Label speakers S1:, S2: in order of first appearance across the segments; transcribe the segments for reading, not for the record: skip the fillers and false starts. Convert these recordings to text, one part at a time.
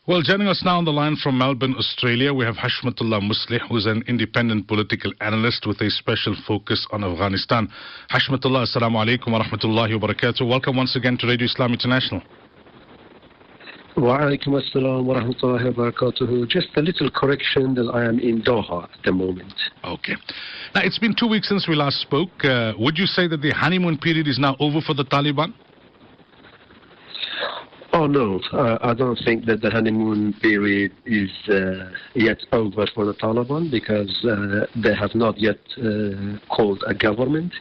S1: Well, joining us now on the line from Melbourne, Australia, we have Hashmatullah Muslih, who's an independent political analyst with a special focus on Afghanistan. Hashmatullah, assalamu alaikum wa rahmatullahi wa barakatuh. Welcome once again to Radio Islam International.
S2: Wa alaikum assalam wa rahmatullahi wa barakatuh. Just a little correction that I am in Doha at the moment.
S1: Okay. Now, it's been 2 weeks since we last spoke. Would you say that the honeymoon period is now over for the Taliban?
S2: Oh, no. I don't think that the honeymoon period is yet over for the Taliban because they have not yet called a government.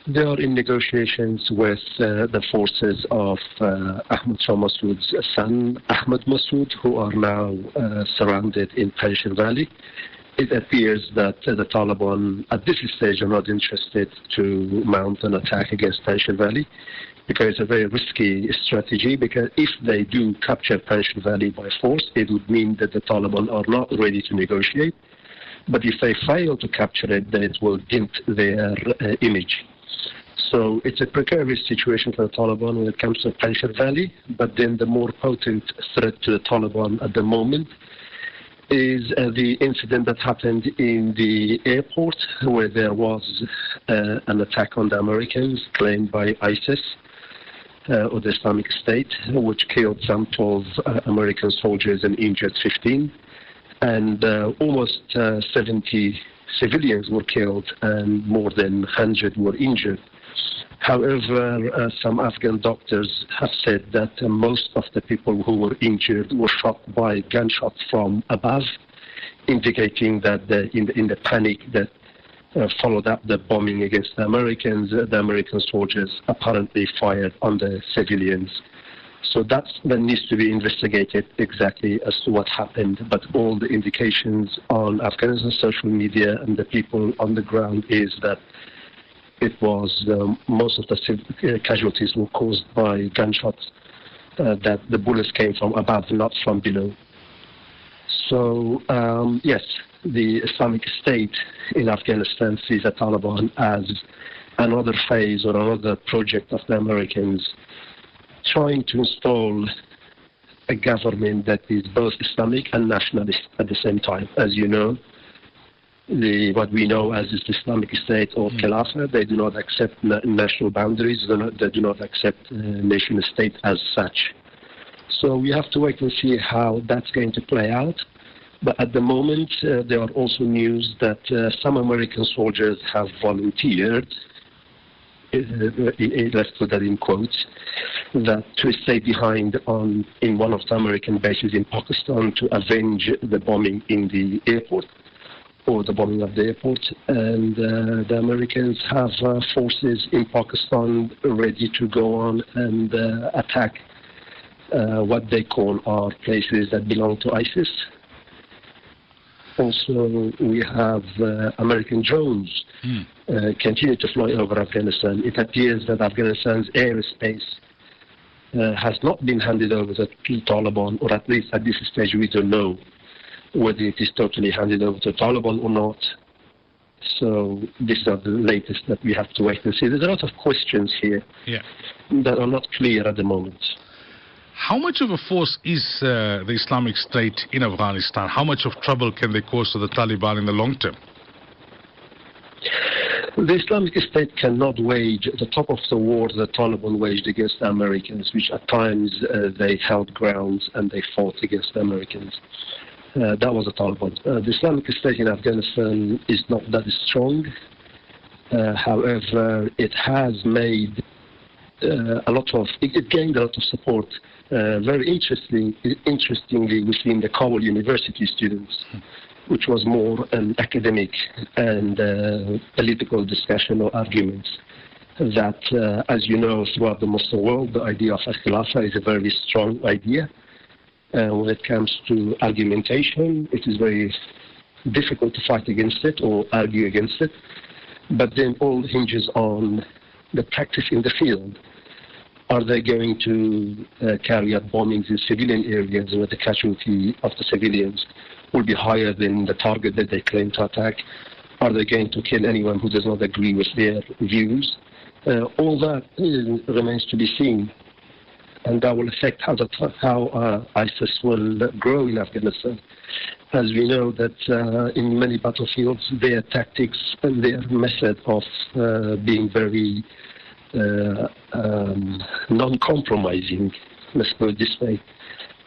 S2: They are in negotiations with the forces of Ahmad Shah Massoud's son, Ahmad Massoud, who are now surrounded in Panjshir Valley. It appears that the Taliban at this stage are not interested to mount an attack against Panjshir Valley because it's a very risky strategy, because if they do capture Panjshir Valley by force, it would mean that the Taliban are not ready to negotiate. But if they fail to capture it, then it will dent their image. So it's a precarious situation for the Taliban when it comes to Panjshir Valley, but then the more potent threat to the Taliban at the moment is the incident that happened in the airport where there was an attack on the Americans claimed by ISIS or the Islamic State, which killed some 12 American soldiers and injured 15. And almost 70 civilians were killed and more than 100 were injured. However, some Afghan doctors have said that most of the people who were injured were shot by gunshots from above, indicating that in the panic that followed up the bombing against the American soldiers apparently fired on the civilians. So that needs to be investigated exactly as to what happened. But all the indications on Afghanistan social media and the people on the ground is that it was most of the casualties were caused by gunshots, that the bullets came from above, not from below. So, yes, the Islamic State in Afghanistan sees the Taliban as another phase or another project of the Americans trying to install a government that is both Islamic and nationalist at the same time. As you know, what we know as the Islamic State or Khilafah, they do not accept national boundaries, they do not accept nation state as such. So we have to wait and see how that's going to play out. But at the moment, there are also news that some American soldiers have volunteered, let's put that in quotes, that to stay behind in one of the American bases in Pakistan to avenge the bombing in the airport, or the bombing of the airport. And the Americans have forces in Pakistan ready to go on and attack what they call are places that belong to ISIS. Also, we have American drones continue to fly over Afghanistan. It appears that Afghanistan's airspace has not been handed over to Taliban, or at least at this stage we don't know whether it is totally handed over to Taliban or not. So these are the latest that we have to wait and see. There's a lot of questions here that are not clear at the moment.
S1: How much of a force is the Islamic State in Afghanistan? How much of trouble can they cause to the Taliban in the long term?
S2: The Islamic State cannot wage the top of the war the Taliban waged against the Americans, which at times they held grounds and they fought against the Americans. That was the Taliban. The Islamic State in Afghanistan is not that strong. However, it has made it gained a lot of support, very interestingly within the Kabul University students, which was more an academic and political discussion or arguments. That, as you know, throughout the Muslim world, the idea of Khilafah is a very strong idea. When it comes to argumentation, it is very difficult to fight against it or argue against it. But then all hinges on the practice in the field. Are they going to carry out bombings in civilian areas where the casualty of the civilians will be higher than the target that they claim to attack? Are they going to kill anyone who does not agree with their views? All that remains to be seen. and that will affect how ISIS will grow in Afghanistan. As we know that in many battlefields, their tactics and their method of being very non-compromising, let's put it this way,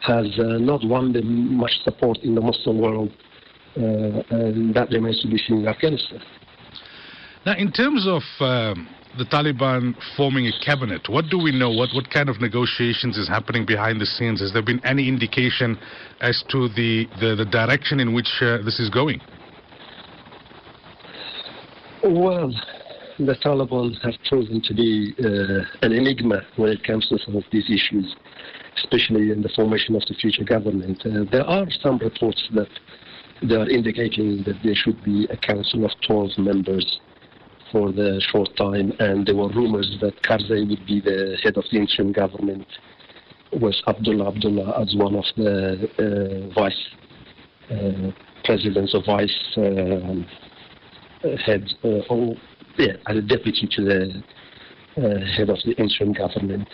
S2: has not won them much support in the Muslim world, and that remains to be seen in Afghanistan.
S1: Now, in terms of the Taliban forming a cabinet, what do we know? What kind of negotiations is happening behind the scenes? Has there been any indication as to the direction in which this is going?
S2: Well, the Taliban have chosen to be an enigma when it comes to some of these issues, especially in the formation of the future government. There are some reports that they are indicating that there should be a council of 12 members for the short time, and there were rumors that Karzai would be the head of the interim government, with Abdullah as one of the vice presidents or vice heads, as a deputy to the head of the interim government.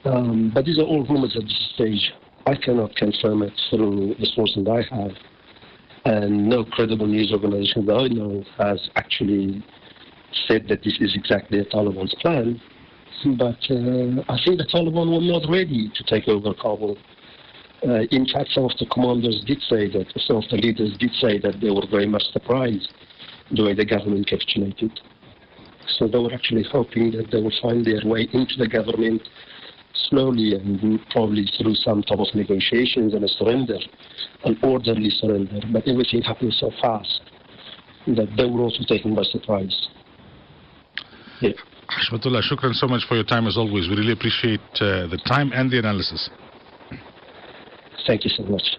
S2: But these are all rumors at this stage. I cannot confirm it through the sources I have, and no credible news organization that I know has actually said that this is exactly the Taliban's plan. But I think the Taliban were not ready to take over Kabul. In fact, some of the commanders did say that, some of the leaders did say that they were very much surprised the way the government capitulated. So they were actually hoping that they would find their way into the government slowly and probably through some type of negotiations and a surrender, an orderly surrender. But everything happened so fast that they were also taken by surprise. Yeah.
S1: Hashmatullah, shukran so much for your time as always. We really appreciate the time and the analysis.
S2: Thank you so much.